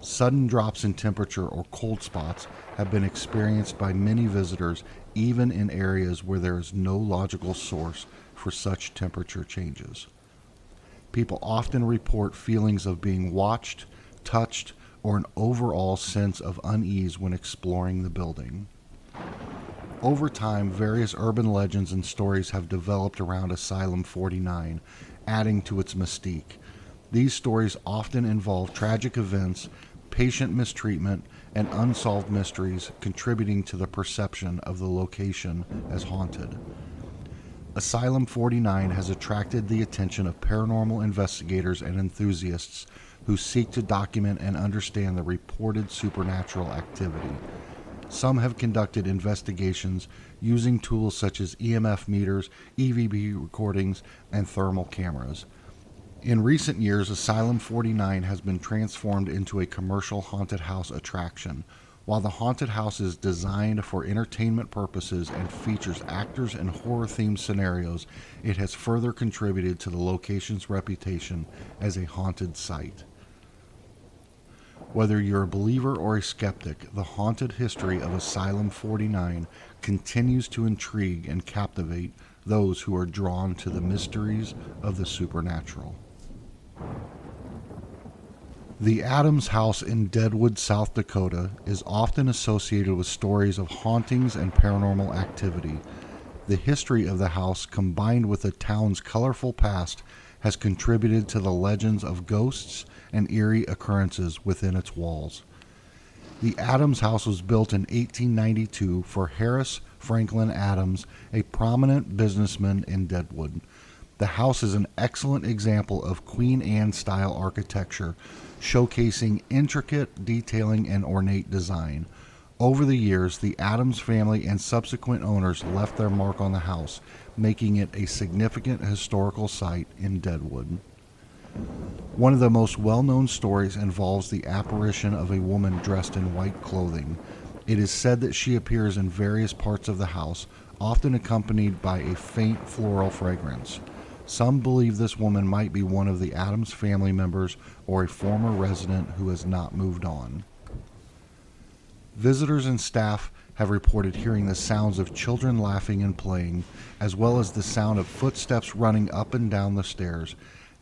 Sudden drops in temperature or cold spots have been experienced by many visitors, even in areas where there is no logical source for such temperature changes. People often report feelings of being watched, touched, or an overall sense of unease when exploring the building. Over time, various urban legends and stories have developed around Asylum 49, adding to its mystique. These stories often involve tragic events, patient mistreatment, and unsolved mysteries, contributing to the perception of the location as haunted. Asylum 49 has attracted the attention of paranormal investigators and enthusiasts who seek to document and understand the reported supernatural activity. Some have conducted investigations using tools such as EMF meters, EVP recordings, and thermal cameras. In recent years, Asylum 49 has been transformed into a commercial haunted house attraction. While the haunted house is designed for entertainment purposes and features actors and horror-themed scenarios, it has further contributed to the location's reputation as a haunted site. Whether you're a believer or a skeptic, the haunted history of Asylum 49 continues to intrigue and captivate those who are drawn to the mysteries of the supernatural. The Adams House in Deadwood, South Dakota, is often associated with stories of hauntings and paranormal activity. The history of the house, combined with the town's colorful past, has contributed to the legends of ghosts and eerie occurrences within its walls. The Adams House was built in 1892 for Harris Franklin Adams, a prominent businessman in Deadwood. The house is an excellent example of Queen Anne-style architecture, showcasing intricate detailing and ornate design. Over the years, the Adams family and subsequent owners left their mark on the house, making it a significant historical site in Deadwood. One of the most well-known stories involves the apparition of a woman dressed in white clothing. It is said that she appears in various parts of the house, often accompanied by a faint floral fragrance. Some believe this woman might be one of the Adams family members or a former resident who has not moved on. Visitors and staff have reported hearing the sounds of children laughing and playing, as well as the sound of footsteps running up and down the stairs.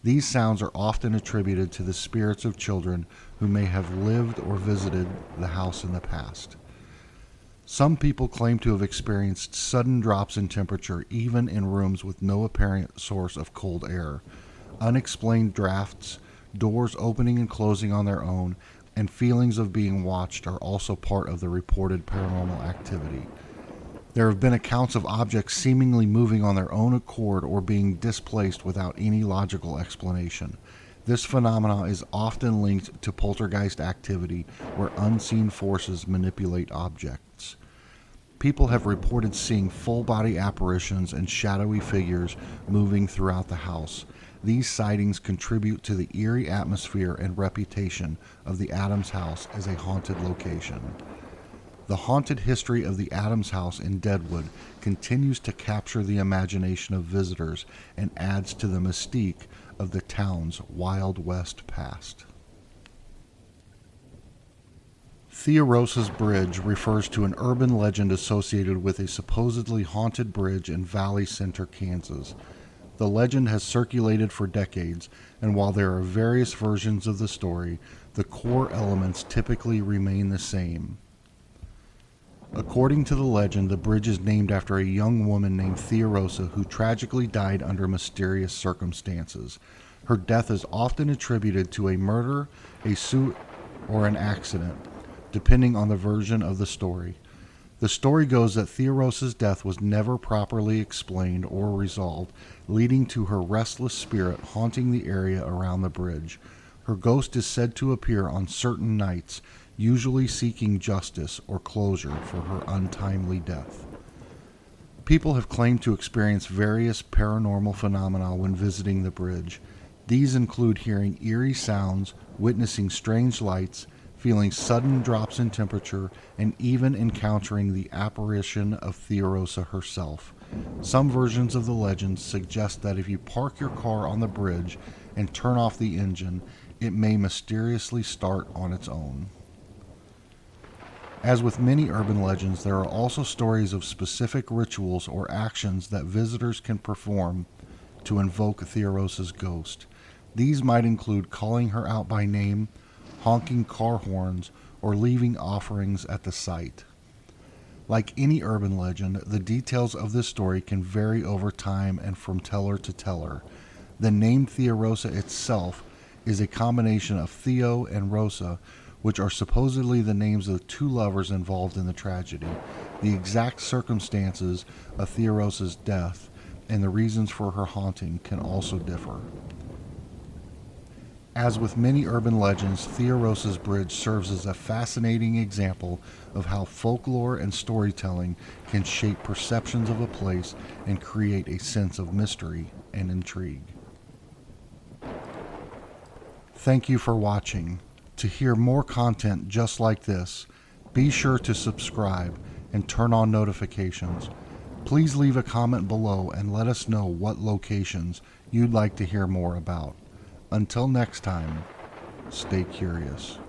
These sounds are often attributed to the spirits of children who may have lived or visited the house in the past. Some people claim to have experienced sudden drops in temperature even in rooms with no apparent source of cold air. Unexplained drafts, doors opening and closing on their own, and feelings of being watched are also part of the reported paranormal activity. There have been accounts of objects seemingly moving on their own accord or being displaced without any logical explanation. This phenomenon is often linked to poltergeist activity, where unseen forces manipulate objects. People have reported seeing full-body apparitions and shadowy figures moving throughout the house. These sightings contribute to the eerie atmosphere and reputation of the Adams House as a haunted location. The haunted history of the Adams House in Deadwood continues to capture the imagination of visitors and adds to the mystique of the town's Wild West past. Theorosa Bridge refers to an urban legend associated with a supposedly haunted bridge in Valley Center, Kansas. The legend has circulated for decades, and while there are various versions of the story, the core elements typically remain the same. According to the legend, the bridge is named after a young woman named Theorosa who tragically died under mysterious circumstances. Her death is often attributed to a murder, a suit, or an accident, depending on the version of the story. The story goes that Theorosa's death was never properly explained or resolved, leading to her restless spirit haunting the area around the bridge. Her ghost is said to appear on certain nights, usually seeking justice or closure for her untimely death. People have claimed to experience various paranormal phenomena when visiting the bridge. These include hearing eerie sounds, witnessing strange lights, feeling sudden drops in temperature, and even encountering the apparition of Theorosa herself. Some versions of the legend suggest that if you park your car on the bridge and turn off the engine, it may mysteriously start on its own. As with many urban legends, there are also stories of specific rituals or actions that visitors can perform to invoke Theorosa's ghost. These might include calling her out by name, honking car horns, or leaving offerings at the site. Like any urban legend, the details of this story can vary over time and from teller to teller. The name Theorosa itself is a combination of Theo and Rosa, which are supposedly the names of the two lovers involved in the tragedy. The exact circumstances of Theorosa's death and the reasons for her haunting can also differ. As with many urban legends, Theorosa's Bridge serves as a fascinating example of how folklore and storytelling can shape perceptions of a place and create a sense of mystery and intrigue. Thank you for watching. To hear more content just like this, be sure to subscribe and turn on notifications. Please leave a comment below and let us know what locations you'd like to hear more about. Until next time, stay curious.